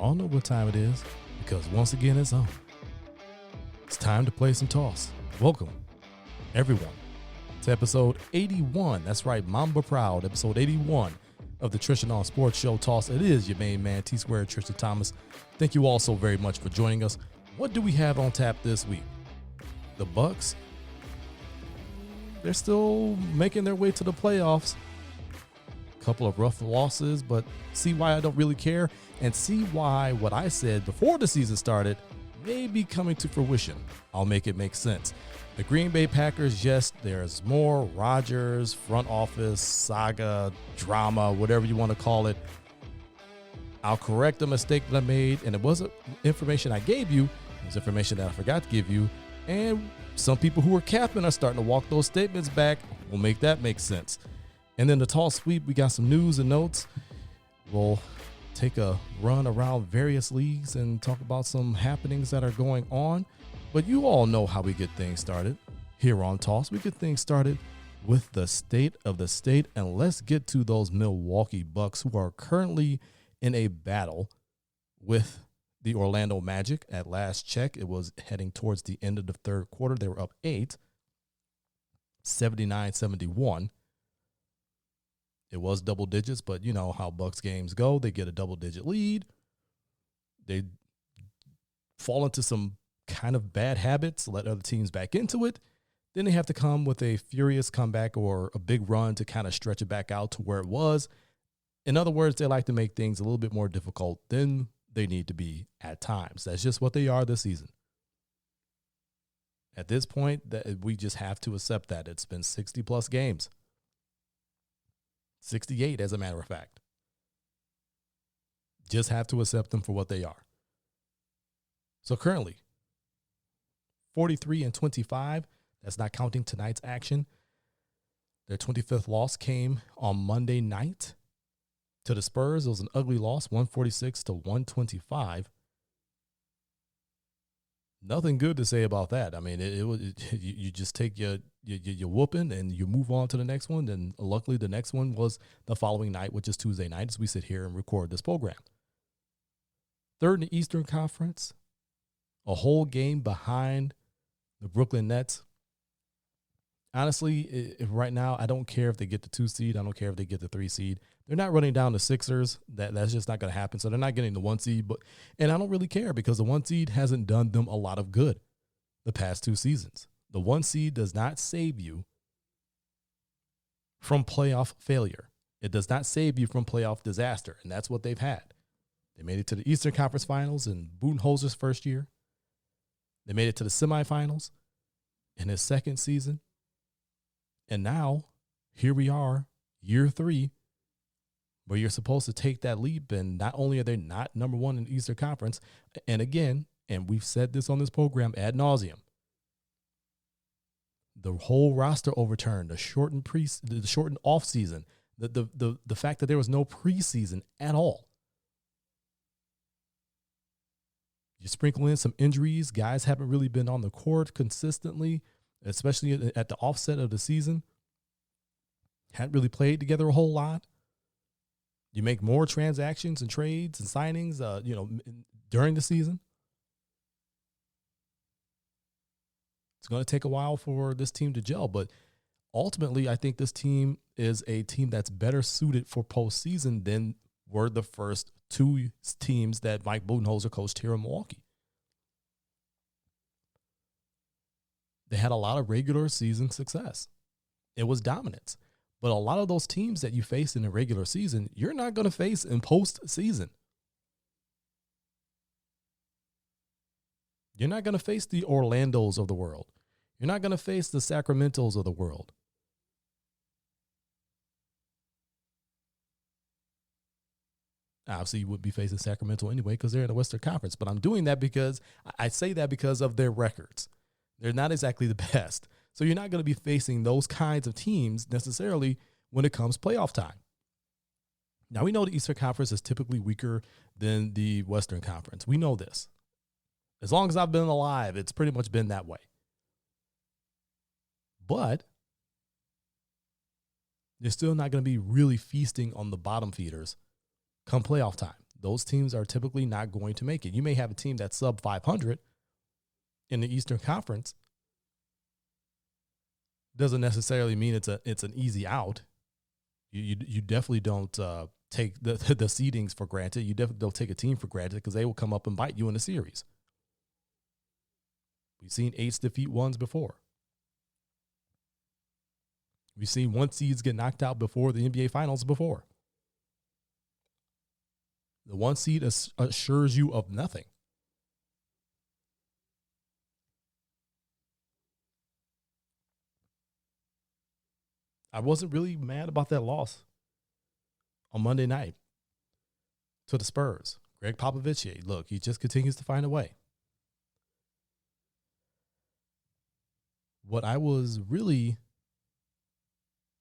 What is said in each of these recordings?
all know what time it is because once again it's on. It's time to play some toss. Welcome, everyone, to episode 81. That's right, Mamba Proud, episode 81 of the Tristain Sports Show Toss. It is your main man, T-Squared, Tristan Thomas. Thank you all so very much for joining us. What do we have on tap this week? The Bucks, they're still making their way to the playoffs. Couple of rough losses, but see why I don't really care and see why what I said before the season started may be coming to fruition. I'll make it make sense. The Green Bay Packers, yes, there's more Rodgers, front office, saga, drama, whatever you want to call it. I'll correct the mistake that I made, and it wasn't information I gave you. It was information that I forgot to give you, and some people who were capping are starting to walk those statements back. We'll make that make sense. And then the tall sweep, we got some news and notes. We'll take a run around various leagues and talk about some happenings that are going on. But you all know how we get things started here on Toss. We get things started with the state of the state. And let's get to those Milwaukee Bucks who are currently in a battle with the Orlando Magic. At last check, it was heading towards the end of the third quarter. They were up 8, 79-71. It was double digits, but you know how Bucks games go. They get a double-digit lead. They fall into some kind of bad habits, let other teams back into it. Then they have to come with a furious comeback or a big run to kind of stretch it back out to where it was. In other words, they like to make things a little bit more difficult than they need to be at times. That's just what they are this season. At this point, that we just have to accept that. It's been 60-plus games. 68, as a matter of fact. Just have to accept them for what they are. So currently, 43-25. That's not counting tonight's action. Their 25th loss came on Monday night to the Spurs. It was an ugly loss, 146-125. Nothing good to say about that. I mean, you just take your whooping and you move on to the next one. And luckily, the next one was the following night, which is Tuesday night, as we sit here and record this program. Third in the Eastern Conference, a whole game behind the Brooklyn Nets. Honestly, right now, I don't care if they get the 2 seed. I don't care if they get the 3 seed. They're not running down the Sixers. That's just not going to happen. So they're not getting the 1 seed. And I don't really care because the 1 seed hasn't done them a lot of good the past 2 seasons. The 1 seed does not save you from playoff failure. It does not save you from playoff disaster. And that's what they've had. They made it to the Eastern Conference Finals in Budenholzer's first year. They made it to the semifinals in his second season. And now, here we are, year 3, where you're supposed to take that leap. And not only are they not number 1 in the Eastern Conference, and again, and we've said this on this program ad nauseum, the whole roster overturned, the shortened off season, the fact that there was no preseason at all. You sprinkle in some injuries. Guys haven't really been on the court consistently, especially at the offset of the season. Hadn't really played together a whole lot. You make more transactions and trades and signings, during the season. It's going to take a while for this team to gel, but ultimately, I think this team is a team that's better suited for postseason than were the first 2 teams that Mike Budenholzer coached here in Milwaukee. They had a lot of regular season success. It was dominance. But a lot of those teams that you face in the regular season, you're not going to face in postseason. You're not going to face the Orlandos of the world. You're not going to face the Sacramentos of the world. Obviously, you would be facing Sacramento anyway because they're in the Western Conference. But I'm doing that because I say that because of their records. They're not exactly the best. So you're not going to be facing those kinds of teams necessarily when it comes playoff time. Now, we know the Eastern Conference is typically weaker than the Western Conference. We know this. As long as I've been alive, it's pretty much been that way. But you're still not going to be really feasting on the bottom feeders come playoff time. those teams are typically not going to make it. You may have a team that's sub 500 in the Eastern Conference. Doesn't necessarily mean it's an easy out. You definitely don't take the seedings for granted. You definitely don't take a team for granted because they will come up and bite you in the series. We've seen 8s defeat 1s before. We've seen 1 seeds get knocked out before the NBA Finals before. The 1 seed assures you of nothing. I wasn't really mad about that loss on Monday night to the Spurs. Greg Popovich, look, he just continues to find a way. What I was really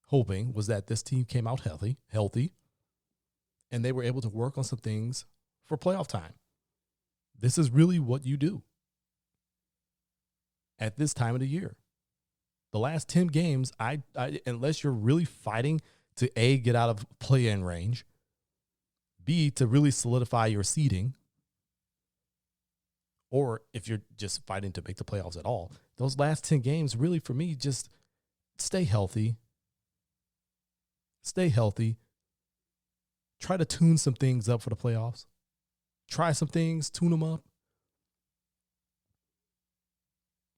hoping was that this team came out healthy, and they were able to work on some things for playoff time. This is really what you do at this time of the year. The last 10 games, I unless you're really fighting to A, get out of play-in range, B, to really solidify your seeding, or if you're just fighting to make the playoffs at all, those last 10 games really for me just stay healthy. Stay healthy. Try to tune some things up for the playoffs. Try some things, tune them up.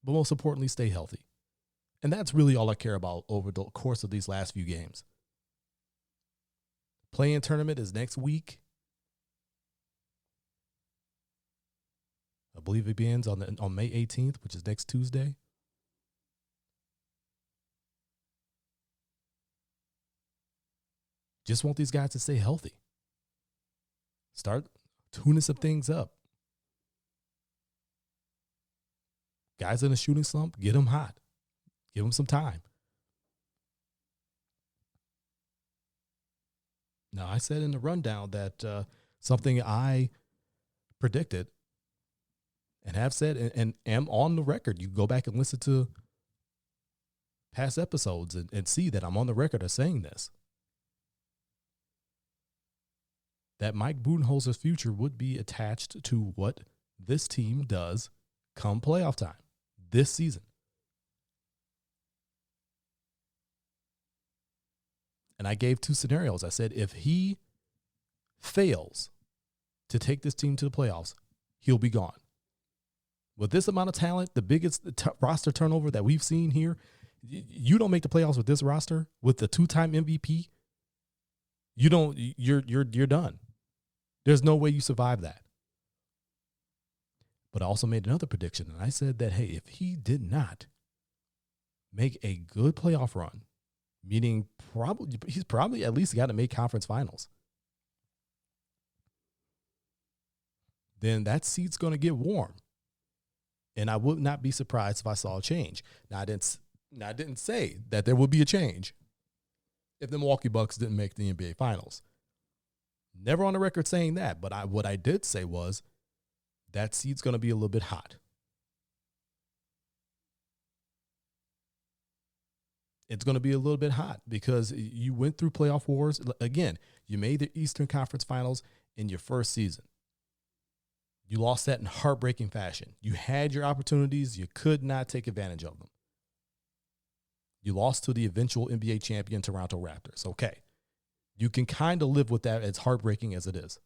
But most importantly, stay healthy. And that's really all I care about over the course of these last few games. Play-in tournament is next week. I believe it begins on May 18th, which is next Tuesday. Just want these guys to stay healthy. Start tuning some things up. Guys in a shooting slump, get them hot. Give them some time. Now, I said in the rundown that something I predicted and have said and am on the record. You go back and listen to past episodes and see that I'm on the record of saying this. That Mike Budenholzer's future would be attached to what this team does come playoff time this season. And I gave 2 scenarios. I said, if he fails to take this team to the playoffs, he'll be gone. With this amount of talent, the biggest roster turnover that we've seen here, you don't make the playoffs with this roster, with the 2-time MVP, you're done. There's no way you survive that. But I also made another prediction, and I said that, hey, if he did not make a good playoff run, meaning he's probably at least got to make conference finals, then that seat's going to get warm. And I would not be surprised if I saw a change. Now, I didn't say that there would be a change if the Milwaukee Bucks didn't make the NBA Finals. Never on the record saying that, but what I did say was that seat's going to be a little bit hot. It's going to be a little bit hot because you went through playoff wars. Again, you made the Eastern Conference Finals in your first season. You lost that in heartbreaking fashion. You had your opportunities. You could not take advantage of them. You lost to the eventual NBA champion Toronto Raptors. Okay. You can kind of live with that, as heartbreaking as it is.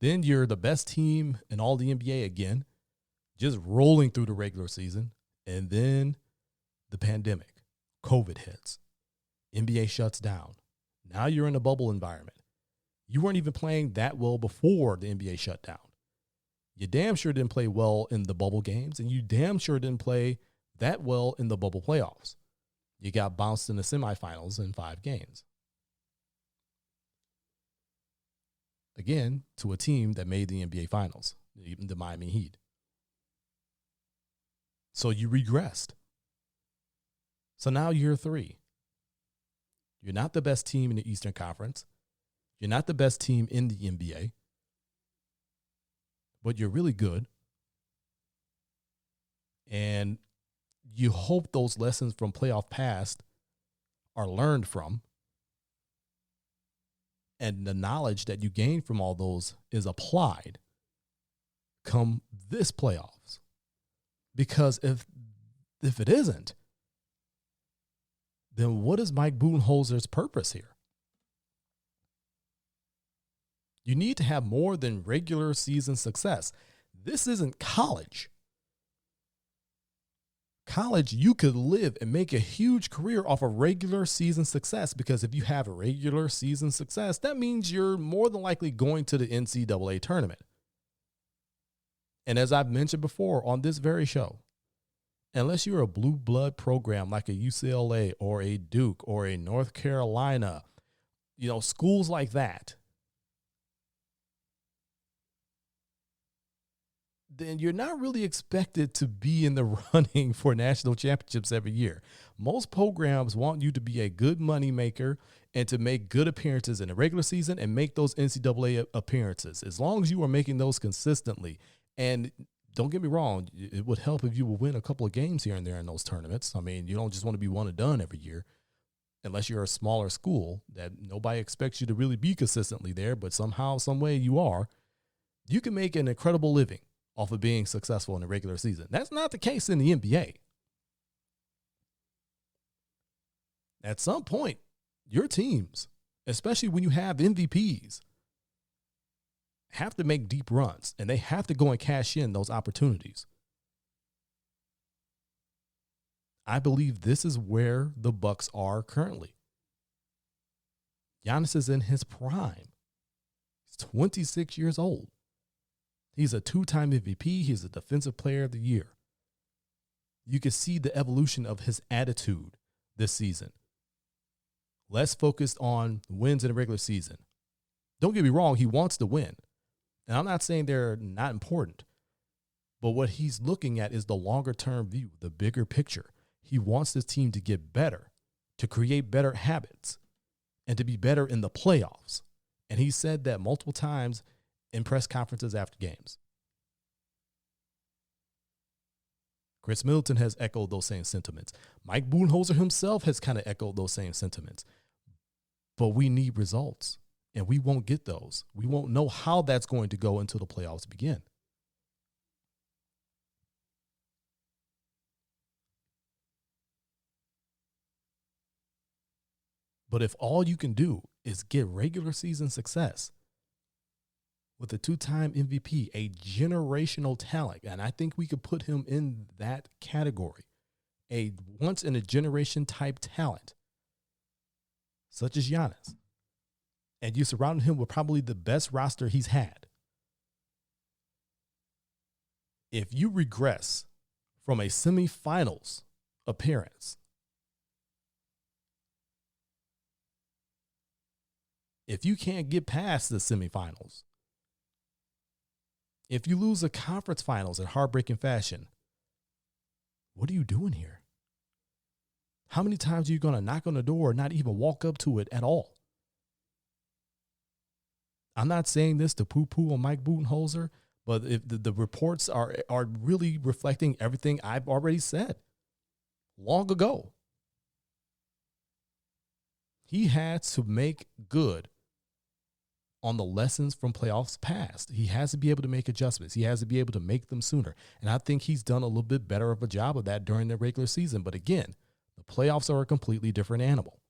Then you're the best team in all the NBA again, just rolling through the regular season. And then the pandemic, COVID hits, NBA shuts down. Now you're in a bubble environment. You weren't even playing that well before the NBA shut down. You damn sure didn't play well in the bubble games, and you damn sure didn't play that well in the bubble playoffs. You got bounced in the semifinals in 5 games. Again, to a team that made the NBA Finals, the Miami Heat. So you regressed. So now year 3. You're not the best team in the Eastern Conference. You're not the best team in the NBA. But you're really good. And you hope those lessons from playoff past are learned from. and the knowledge that you gain from all those is applied come this playoffs. Because if it isn't, then what is Mike Budenholzer's purpose here? You need to have more than regular season success. This isn't college. College, you could live and make a huge career off of regular season success, because if you have a regular season success, that means you're more than likely going to the NCAA tournament. And as I've mentioned before on this very show, unless you're a blue blood program like a UCLA or a Duke or a North Carolina, schools like that, then you're not really expected to be in the running for national championships every year. Most programs want you to be a good money maker and to make good appearances in the regular season and make those NCAA appearances. As long as you are making those consistently, and don't get me wrong, it would help if you would win a couple of games here and there in those tournaments. I mean, you don't just want to be one and done every year, unless you're a smaller school that nobody expects you to really be consistently there, but somehow, some way you are. You can make an incredible living off of being successful in the regular season. That's not the case in the NBA. At some point, your teams, especially when you have MVPs, have to make deep runs, and they have to go and cash in those opportunities. I believe this is where the Bucks are currently. Giannis is in his prime. He's 26 years old. He's a two-time MVP. He's a defensive player of the year. You can see the evolution of his attitude this season. Less focused on wins in the regular season. Don't get me wrong, he wants to win. And I'm not saying they're not important. But what he's looking at is the longer-term view, the bigger picture. He wants his team to get better, to create better habits, and to be better in the playoffs. And he said that multiple times in press conferences after games. Chris Middleton has echoed those same sentiments. Mike Budenholzer himself has kind of echoed those same sentiments. But we need results, and we won't get those. We won't know how that's going to go until the playoffs begin. But if all you can do is get regular season success with a two-time MVP, a generational talent, and I think we could put him in that category, a once-in-a-generation type talent, such as Giannis, and you surrounded him with probably the best roster he's had. If you regress from a semifinals appearance, if you can't get past the semifinals, if you lose the conference finals in heartbreaking fashion, what are you doing here? How many times are you going to knock on the door and not even walk up to it at all? I'm not saying this to poo-poo on Mike Budenholzer, but if the reports are really reflecting everything I've already said long ago. He had to make good on the lessons from playoffs past. He has to be able to make adjustments. He has to be able to make them sooner. And I think he's done a little bit better of a job of that during the regular season. But again, the playoffs are a completely different animal.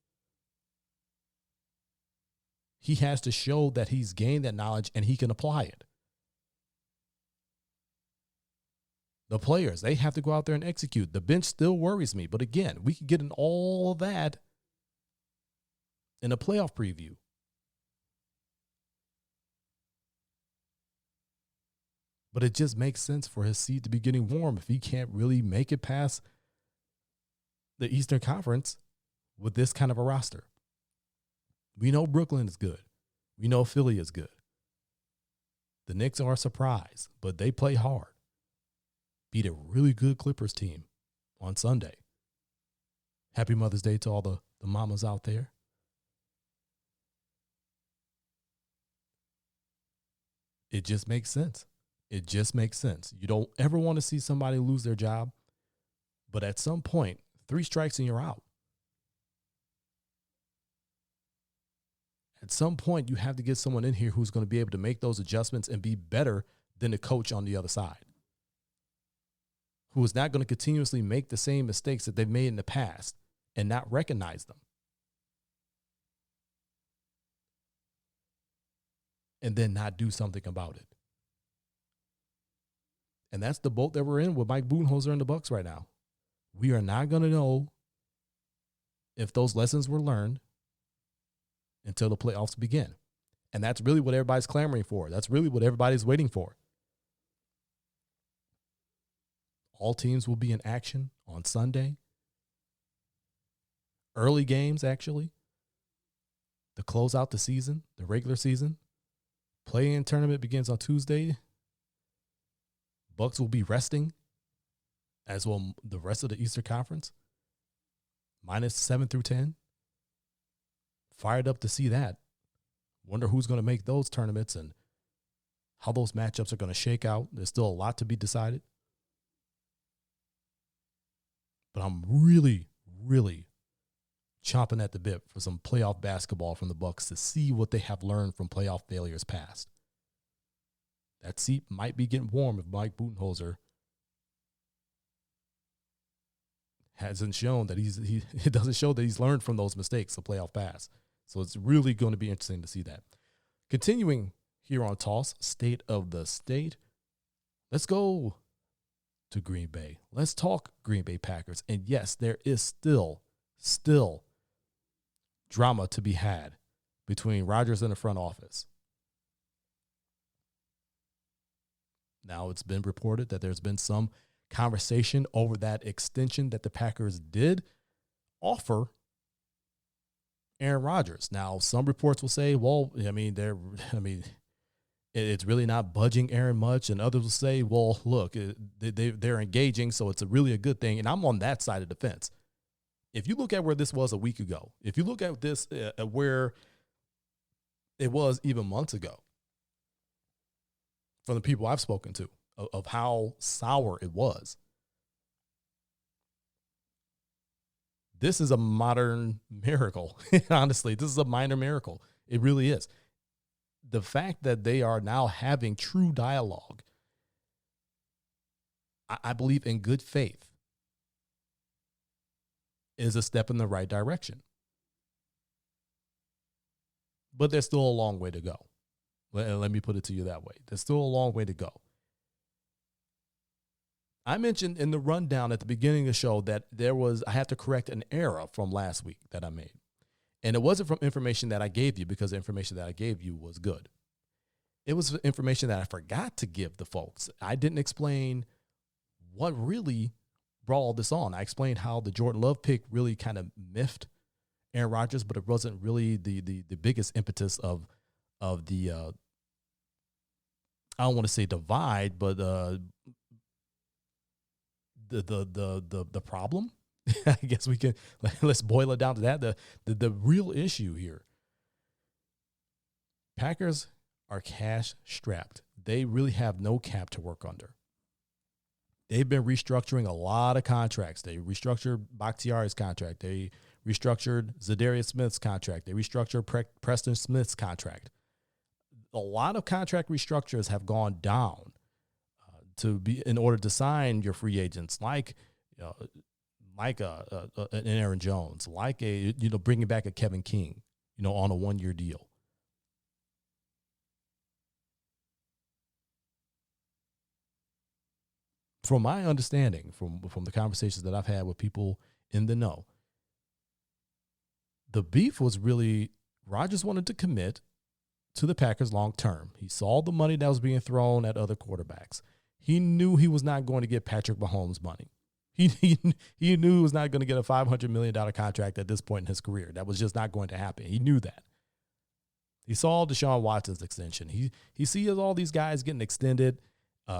He has to show that he's gained that knowledge and he can apply it. The players, they have to go out there and execute. The bench still worries me. But again, we can get in all of that in a playoff preview. But it just makes sense for his seat to be getting warm if he can't really make it past the Eastern Conference with this kind of a roster. We know Brooklyn is good. We know Philly is good. The Knicks are a surprise, but they play hard. Beat a really good Clippers team on Sunday. Happy Mother's Day to all the mamas out there. It just makes sense. It just makes sense. You don't ever want to see somebody lose their job, but at some point, 3 strikes and you're out. At some point, you have to get someone in here who's going to be able to make those adjustments and be better than the coach on the other side, who is not going to continuously make the same mistakes that they've made in the past and not recognize them. And then not do something about it. And that's the boat that we're in with Mike Budenholzer and the Bucks right now. We are not going to know if those lessons were learned until the playoffs begin. And that's really what everybody's clamoring for. That's really what everybody's waiting for. All teams will be in action on Sunday. Early games, actually, to close out the season, the regular season. Play-in tournament begins on Tuesday. Bucks will be resting, as will the rest of the Eastern Conference. -7 through 10. Fired up to see that. Wonder who's going to make those tournaments and how those matchups are going to shake out. There's still a lot to be decided. But I'm really, really chomping at the bit for some playoff basketball from the Bucks to see what they have learned from playoff failures past. That seat might be getting warm if Mike Budenholzer hasn't shown that it doesn't show that he's learned from those mistakes of playoff past. So it's really going to be interesting to see that. Continuing here on Toss, State of the State. Let's go to Green Bay. Let's talk Green Bay Packers. And yes, there is still drama to be had between Rodgers and the front office. Now, it's been reported that there's been some conversation over that extension that the Packers did offer Aaron Rodgers. Now, some reports will say, well, it's really not budging Aaron much. And others will say, well, look, they're engaging, so it's really a good thing. And I'm on that side of the fence. If you look at where this was a week ago, if you look at this where it was even months ago, from the people I've spoken to, of how sour it was, this is a modern miracle. Honestly, this is a minor miracle. It really is. The fact that they are now having true dialogue, I believe in good faith, is a step in the right direction. But there's still a long way to go. Let me put it to you that way. There's still a long way to go. I mentioned in the rundown at the beginning of the show that I had to correct an error from last week that I made. And it wasn't from information that I gave you, because the information that I gave you was good. It was information that I forgot to give the folks. I didn't explain what really brought all this on. I explained how the Jordan Love pick really kind of miffed Aaron Rodgers, but it wasn't really the biggest impetus of the I don't want to say divide, but the problem. I guess we can let's boil it down to that. The real issue here. Packers are cash strapped. They really have no cap to work under. They've been restructuring a lot of contracts. They restructured Bakhtiari's contract. They restructured Zadarius Smith's contract. They restructured Preston Smith's contract. A lot of contract restructures have gone down in order to sign your free agents, like an Aaron Jones, like bringing back a Kevin King, on a 1-year deal. From my understanding, from the conversations that I've had with people in the know, the beef was really Rodgers wanted to commit to the Packers long term. He saw the money that was being thrown at other quarterbacks. He knew he was not going to get Patrick Mahomes money. He knew he was not going to get a $500 million contract at this point in his career. That was just not going to happen. He knew that. He saw Deshaun Watson's extension. He sees all these guys getting extended.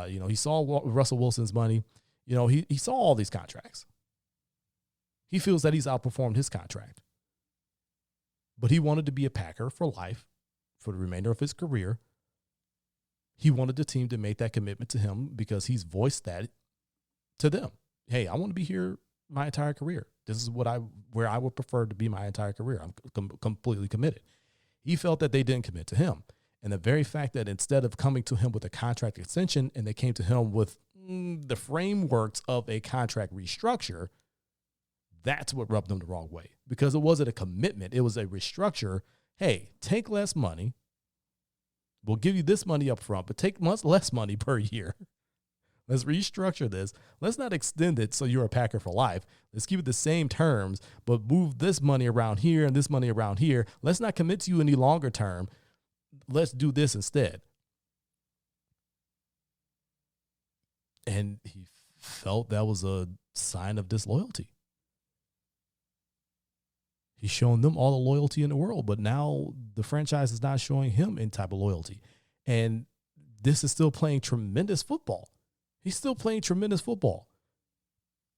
He saw Russell Wilson's money. He saw all these contracts. He feels that he's outperformed his contract. But he wanted to be a Packer for life, for the remainder of his career. He wanted the team to make that commitment to him because he's voiced that to them. Hey, I want to be here my entire career. This is where I would prefer to be my entire career. I'm completely committed. He felt that they didn't commit to him. And the very fact that instead of coming to him with a contract extension and they came to him with the frameworks of a contract restructure, that's what rubbed them the wrong way, because it wasn't a commitment. It was a restructure. Hey, take less money. We'll give you this money up front, but take much less money per year. Let's restructure this. Let's not extend it so you're a Packer for life. Let's keep it the same terms, but move this money around here and this money around here. Let's not commit to you any longer term. Let's do this instead. And he felt that was a sign of disloyalty. He's shown them all the loyalty in the world, but now the franchise is not showing him any type of loyalty. And this is still playing tremendous football. He's still playing tremendous football.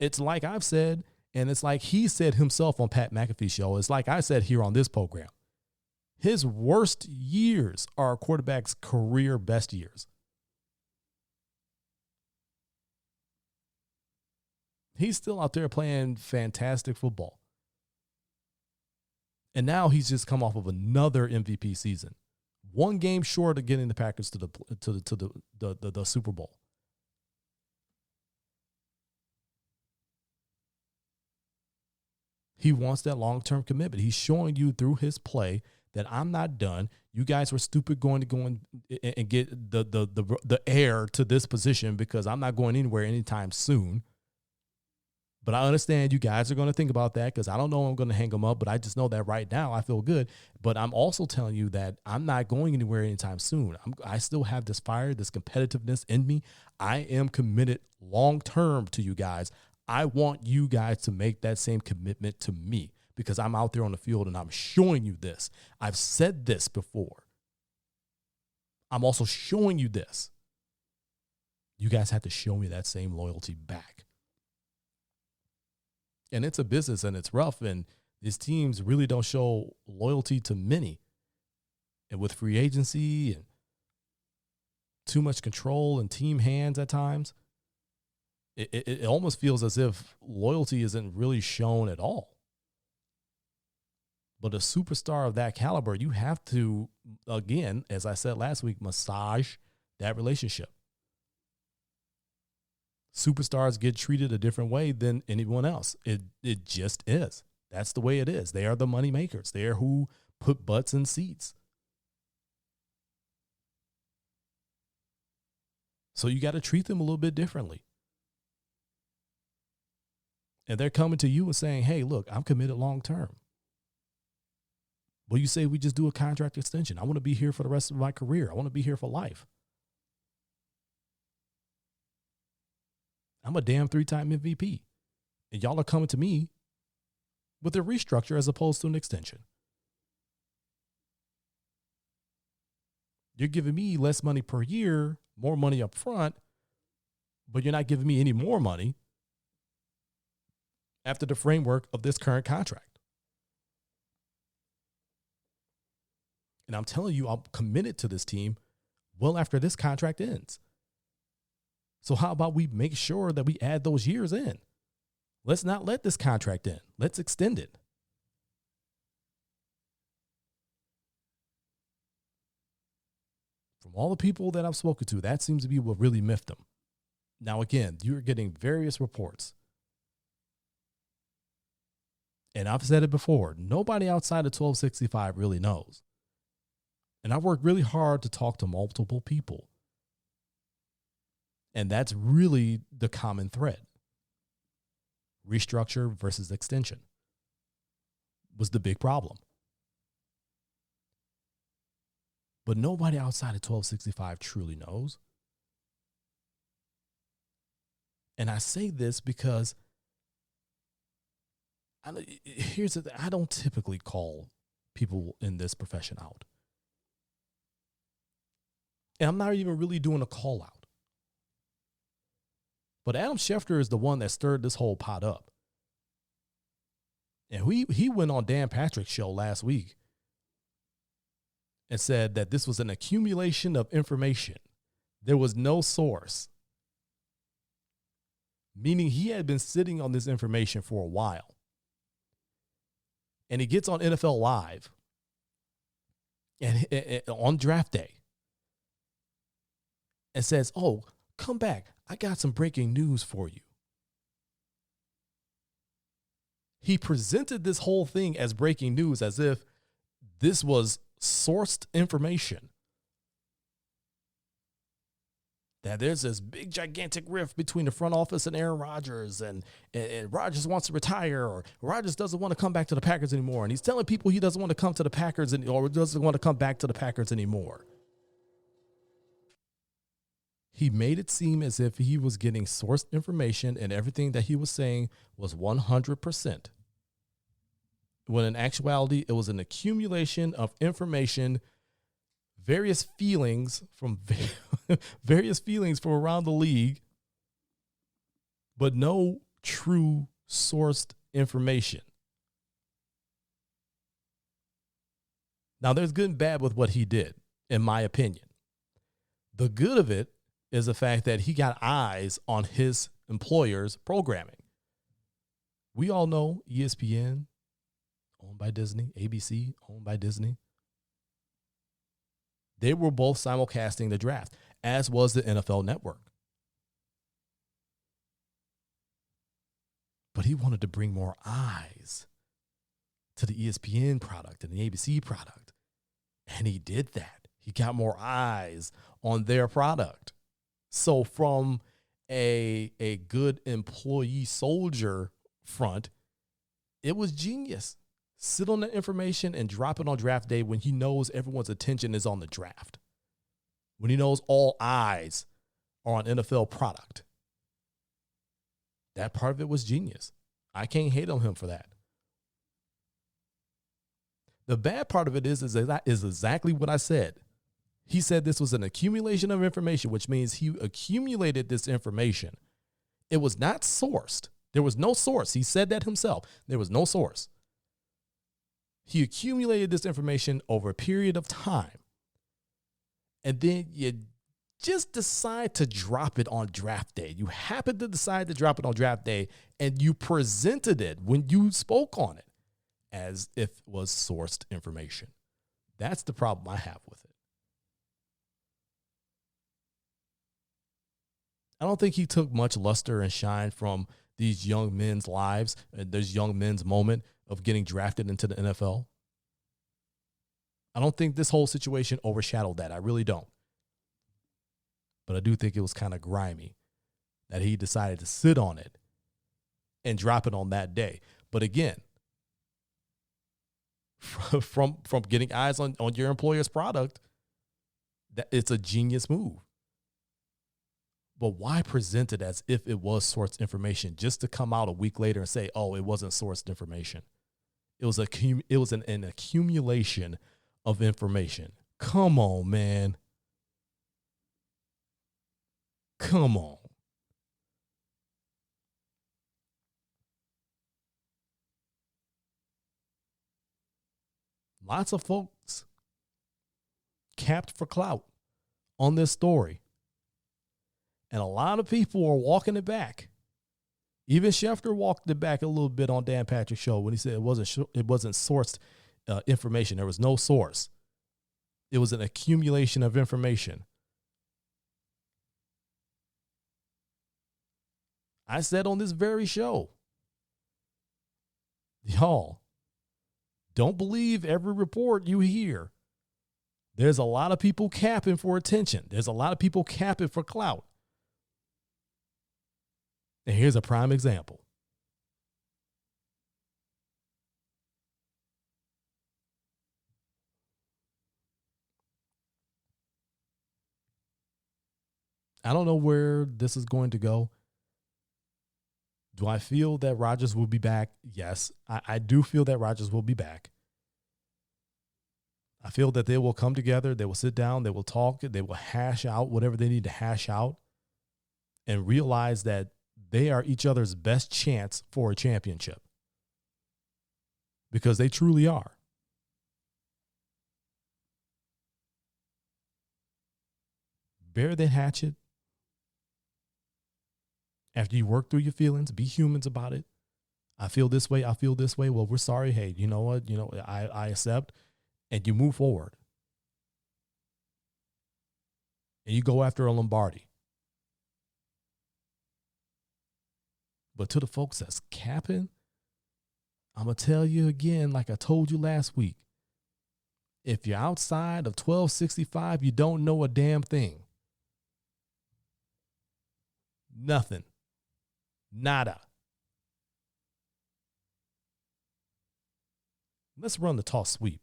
It's like I've said, and it's like he said himself on Pat McAfee's show. It's like I said here on this program. His worst years are a quarterback's career best years. He's still out there playing fantastic football. And now he's just come off of another MVP season. One game short of getting the Packers to the Super Bowl. He wants that long-term commitment. He's showing you through his play that I'm not done. You guys were stupid going to go and get the heir to this position because I'm not going anywhere anytime soon. But I understand you guys are going to think about that because I don't know I'm going to hang them up, but I just know that right now I feel good. But I'm also telling you that I'm not going anywhere anytime soon. I still have this fire, this competitiveness in me. I am committed long-term to you guys. I want you guys to make that same commitment to me because I'm out there on the field and I'm showing you this. I've said this before. I'm also showing you this. You guys have to show me that same loyalty back. And it's a business and it's rough, and these teams really don't show loyalty to many. And with free agency and too much control and team hands at times, it almost feels as if loyalty isn't really shown at all. But a superstar of that caliber, you have to, again, as I said last week, massage that relationship. Superstars get treated a different way than anyone else. It just is. That's the way it is. They are the money makers. They are who put butts in seats. So you got to treat them a little bit differently. And they're coming to you and saying, hey, look, I'm committed long term. Well, you say we just do a contract extension. I want to be here for the rest of my career. I want to be here for life. I'm a damn 3-time MVP. And y'all are coming to me with a restructure as opposed to an extension. You're giving me less money per year, more money up front, but you're not giving me any more money after the framework of this current contract. And I'm telling you, I'm committed to this team well after this contract ends. So how about we make sure that we add those years in? Let's not let this contract end. Let's extend it. From all the people that I've spoken to, that seems to be what really miffed them. Now, again, you're getting various reports. And I've said it before, nobody outside of 1265 really knows. And I've worked really hard to talk to multiple people. And that's really the common thread. Restructure versus extension was the big problem. But nobody outside of 1265 truly knows. And I say this because here's the thing. I don't typically call people in this profession out. And I'm not even really doing a call out. But Adam Schefter is the one that stirred this whole pot up. And he went on Dan Patrick's show last week and said that this was an accumulation of information. There was no source. Meaning he had been sitting on this information for a while. And he gets on NFL Live and on draft day and says, "Oh, come back. I got some breaking news for you." He presented this whole thing as breaking news as if this was sourced information. That there's this big, gigantic rift between the front office and Aaron Rodgers, and Rodgers wants to retire, or Rodgers doesn't want to come back to the Packers anymore. And he's telling people he doesn't want to come to the Packers or doesn't want to come back to the Packers anymore. He made it seem as if he was getting sourced information and everything that he was saying was 100%. When in actuality, it was an accumulation of information, various feelings from around the league, but no true sourced information. Now, there's good and bad with what he did, in my opinion. The good of it is the fact that he got eyes on his employer's programming. We all know ESPN, owned by Disney, ABC, owned by Disney. They were both simulcasting the draft, as was the NFL Network. But he wanted to bring more eyes to the ESPN product and the ABC product. And he did that. He got more eyes on their product. So from a good employee soldier front, it was genius. Sit on the information and drop it on draft day when he knows everyone's attention is on the draft. When he knows all eyes are on NFL product. That part of it was genius. I can't hate on him for that. The bad part of it is exactly what I said. He said this was an accumulation of information, which means he accumulated this information. It was not sourced. There was no source. He said that himself. There was no source. He accumulated this information over a period of time. And then you just decide to drop it on draft day. You happen to decide to drop it on draft day, and you presented it when you spoke on it as if it was sourced information. That's the problem I have with it. I don't think he took much luster and shine from these young men's lives and this young men's moment of getting drafted into the NFL. I don't think this whole situation overshadowed that. I really don't. But I do think it was kind of grimy that he decided to sit on it and drop it on that day. But again, from getting eyes on your employer's product, that it's a genius move. But why present it as if it was sourced information just to come out a week later and say, oh, it wasn't sourced information? It was an accumulation of information. Come on, man. Come on. Lots of folks capped for clout on this story. And a lot of people are walking it back. Even Schefter walked it back a little bit on Dan Patrick's show when he said it wasn't sourced information. There was no source. It was an accumulation of information. I said on this very show, y'all, don't believe every report you hear. There's a lot of people capping for attention. There's a lot of people capping for clout. And here's a prime example. I don't know where this is going to go. Do I feel that Rodgers will be back? Yes, I do feel that Rodgers will be back. I feel that they will come together. They will sit down. They will talk. They will hash out whatever they need to hash out and realize that they are each other's best chance for a championship, because they truly are. Bury that hatchet. After you work through your feelings, be humans about it. I feel this way. I feel this way. Well, we're sorry. Hey, you know what? I accept. And you move forward. and you go after a Lombardi. But to the folks that's capping, I'm going to tell you again, like I told you last week, if you're outside of 1265, you don't know a damn thing. Nothing. Nada. Let's run the toss sweep.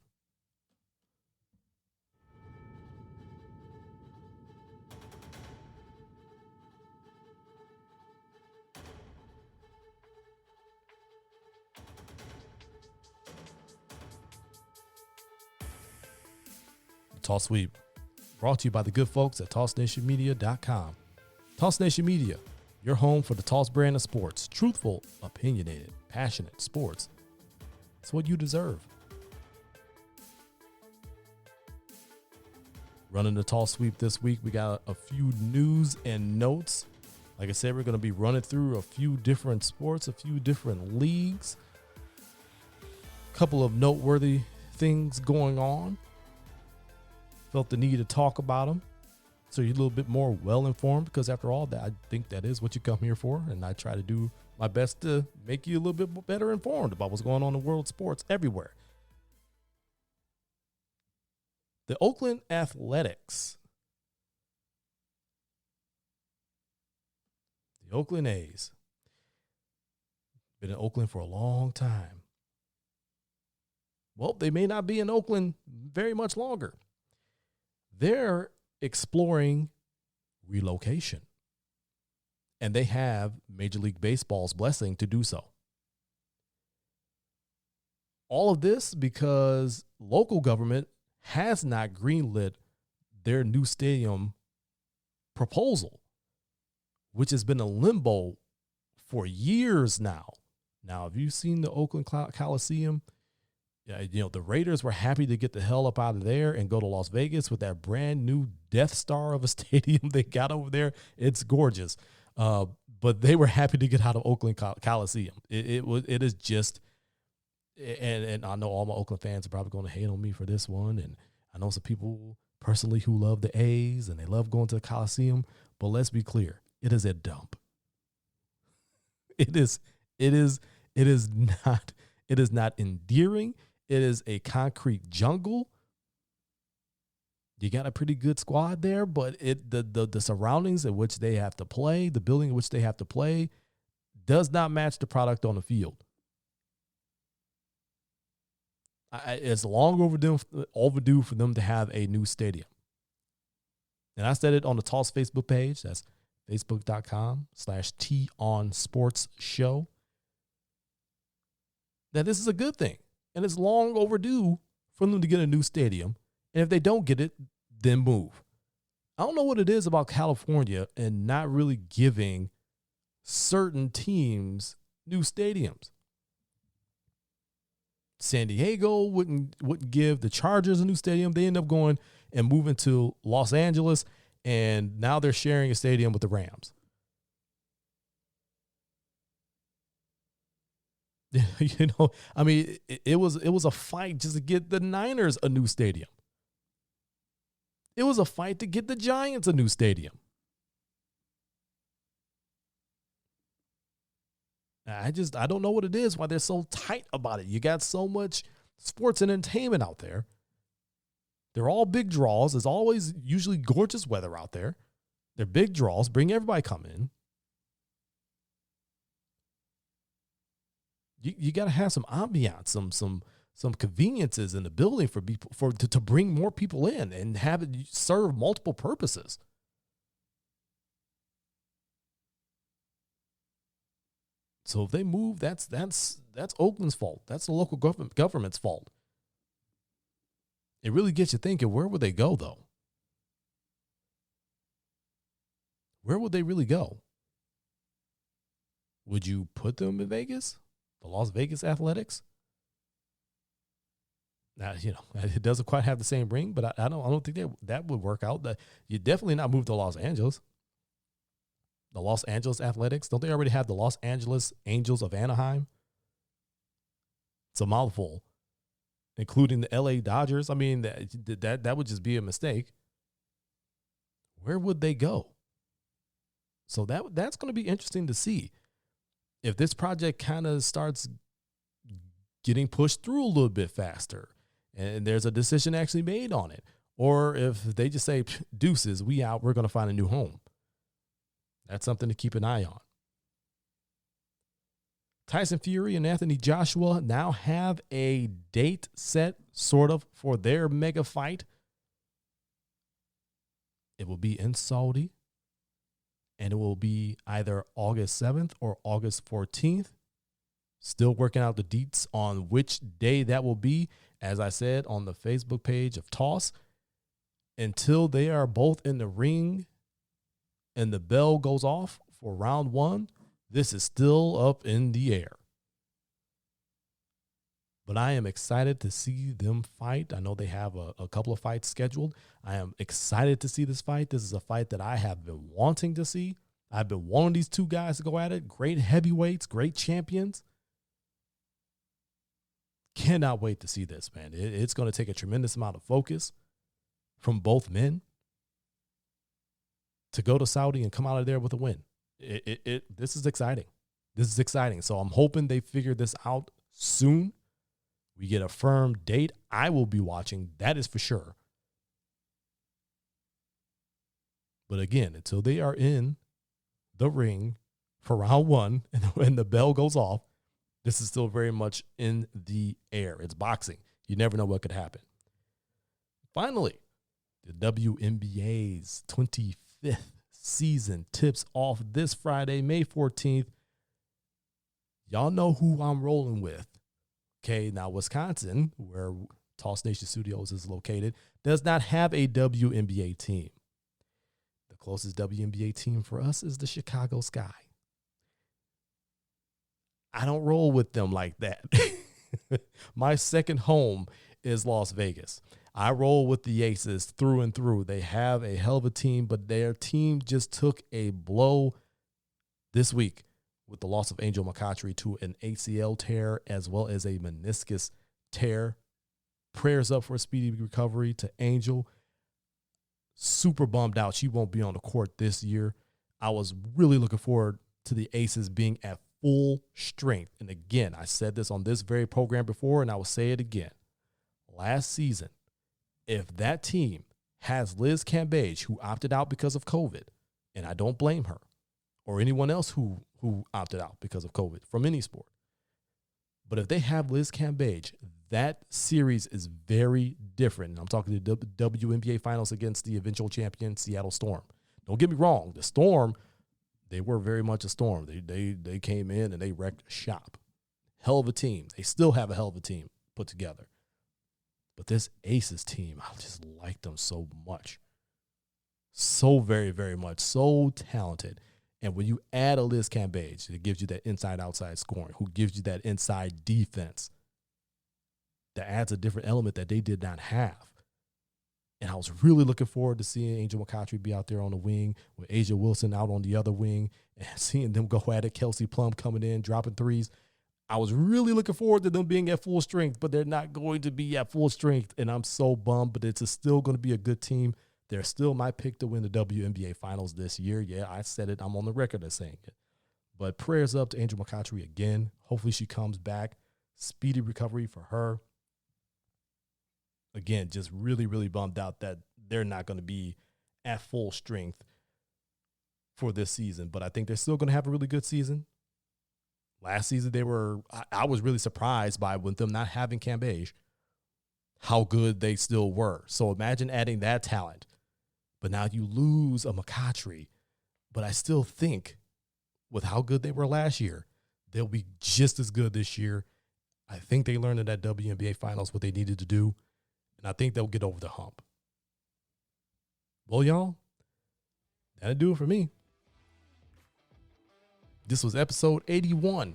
Toss Sweep, brought to you by the good folks at TossNationMedia.com. Toss Nation Media, your home for the Toss brand of sports. Truthful, opinionated, passionate sports. It's what you deserve. Running the Toss Sweep this week, we got a few news and notes. Like I said, we're going to be running through a few different sports, a few different leagues. A couple of noteworthy things going on. Felt the need to talk about them so you're a little bit more well-informed, because after all, that I think that is what you come here for, and I try to do my best to make you a little bit better informed about what's going on in world sports everywhere. The Oakland Athletics, the Oakland A's, been in Oakland for a long time. Well, they may not be in Oakland very much longer. They're exploring relocation, and they have Major League Baseball's blessing to do so. All of this because local government has not greenlit their new stadium proposal, which has been a limbo for years now. Now, have you seen the Oakland Coliseum? The Raiders were happy to get the hell up out of there and go to Las Vegas with that brand new Death Star of a stadium they got over there. It's gorgeous. But they were happy to get out of Oakland Coliseum. It is just, and I know all my Oakland fans are probably going to hate on me for this one. And I know some people personally who love the A's and they love going to the Coliseum, but let's be clear. It is a dump. It is not endearing. It is a concrete jungle. You got a pretty good squad there, but the surroundings in which they have to play, the building in which they have to play, does not match the product on the field. It's long overdue for them to have a new stadium. And I said it on the Toss Facebook page. That's facebook.com/TOnSportsShow. That this is a good thing. And it's long overdue for them to get a new stadium. And if they don't get it, then move. I don't know what it is about California and not really giving certain teams new stadiums. San Diego wouldn't give the Chargers a new stadium. They end up going and moving to Los Angeles, and now they're sharing a stadium with the Rams. It was a fight just to get the Niners a new stadium. It was a fight to get the Giants a new stadium. I don't know what it is, why they're so tight about it. You got so much sports and entertainment out there. They're all big draws. There's always usually gorgeous weather out there. They're big draws. Bring everybody come in. You got to have some ambiance, some conveniences in the building for people to bring more people in and have it serve multiple purposes. So if they move, that's Oakland's fault. That's the local government's fault. It really gets you thinking, where would they go though? Where would they really go? Would you put them in Vegas? The Las Vegas Athletics? Now, it doesn't quite have the same ring, but I don't think that would work out. You definitely not move to Los Angeles. The Los Angeles Athletics, don't they already have the Los Angeles Angels of Anaheim? It's a mouthful, including the LA Dodgers. I mean, that would just be a mistake. where would they go? So that's going to be interesting to see if this project kind of starts getting pushed through a little bit faster and there's a decision actually made on it, or if they just say, deuces, we out, we're going to find a new home. That's something to keep an eye on. Tyson Fury and Anthony Joshua now have a date set, sort of, for their mega fight. It will be in Saudi, and it will be either August 7th or August 14th. Still working out the deets on which day that will be, as I said on the Facebook page of Toss. Until they are both in the ring and the bell goes off for round one, this is still up in the air. But I am excited to see them fight. I know they have a couple of fights scheduled. I am excited to see this fight. This is a fight that I have been wanting to see. I've been wanting these two guys to go at it. Great heavyweights, great champions. Cannot wait to see this, man. It's going to take a tremendous amount of focus from both men to go to Saudi and come out of there with a win. This is exciting. This is exciting. So I'm hoping they figure this out soon. We get a firm date. I will be watching. That is for sure. But again, until they are in the ring for round one and when the bell goes off, this is still very much in the air. It's boxing. You never know what could happen. Finally, the WNBA's 25th season tips off this Friday, May 14th. Y'all know who I'm rolling with. Okay, now Wisconsin, where Toss Nation Studios is located, does not have a WNBA team. The closest WNBA team for us is the Chicago Sky. I don't roll with them like that. My second home is Las Vegas. I roll with the Aces through and through. They have a hell of a team, but their team just took a blow this week with the loss of Angel McCoughtry to an ACL tear as well as a meniscus tear. Prayers up for a speedy recovery to Angel. Super bummed out she won't be on the court this year. I was really looking forward to the Aces being at full strength. And again, I said this on this very program before, and I will say it again. Last season, if that team has Liz Cambage, who opted out because of COVID, and I don't blame her, or anyone else who opted out because of COVID from any sport, but if they have Liz Cambage, that series is very different. And I'm talking the WNBA Finals against the eventual champion Seattle Storm. Don't get me wrong, the Storm, they were very much a Storm. They came in and they wrecked shop. Hell of a team. They still have a hell of a team put together. But this Aces team, I just like them so much. So very, very much. So talented. And when you add a Liz Cambage, it gives you that inside-outside scoring, who gives you that inside defense that adds a different element that they did not have. And I was really looking forward to seeing Angel McCoughtry be out there on the wing with Asia Wilson out on the other wing and seeing them go at it. Kelsey Plum coming in, dropping threes. I was really looking forward to them being at full strength, but they're not going to be at full strength, and I'm so bummed, but it's still going to be a good team. They're still my pick to win the WNBA Finals this year. Yeah, I said it. I'm on the record as saying it. But prayers up to Angel McCoughtry again. Hopefully she comes back. Speedy recovery for her. Again, just really, really bummed out that they're not going to be at full strength for this season. But I think they're still going to have a really good season. Last season, I was really surprised by with them not having Cambage, how good they still were. So imagine adding that talent. But now you lose a McCoughtry. But I still think with how good they were last year, they'll be just as good this year. I think they learned in that WNBA Finals what they needed to do. And I think they'll get over the hump. Well, y'all, that'll do it for me. This was episode 81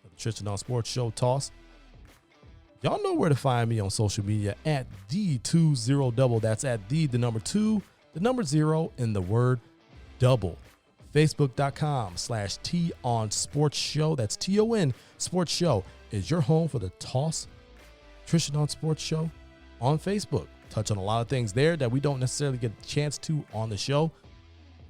of the Tristain on Sports Show Toss. Y'all know where to find me on social media at the20double. That's at the number 2, the number 0, and the word double. Facebook.com/T on Sports Show. That's TON Sports Show is your home for the Toss Tristain on Sports Show on Facebook. touch on a lot of things there that we don't necessarily get a chance to on the show.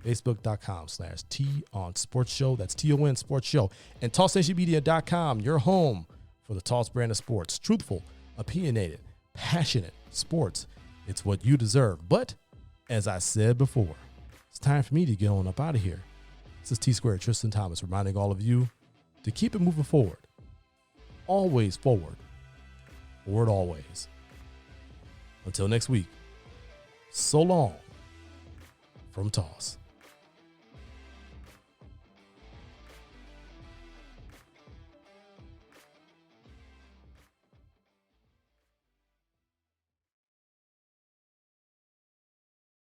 Facebook.com/TON Sports Show. That's TON Sports Show. And TossNationMedia.com, your home for the Toss brand of sports. Truthful, opinionated, passionate sports. It's what you deserve. But as I said before, it's time for me to get on up out of here. This is T-Squared Tristan Thomas reminding all of you to keep it moving forward. Always forward. Forward always. Until next week, so long from Toss.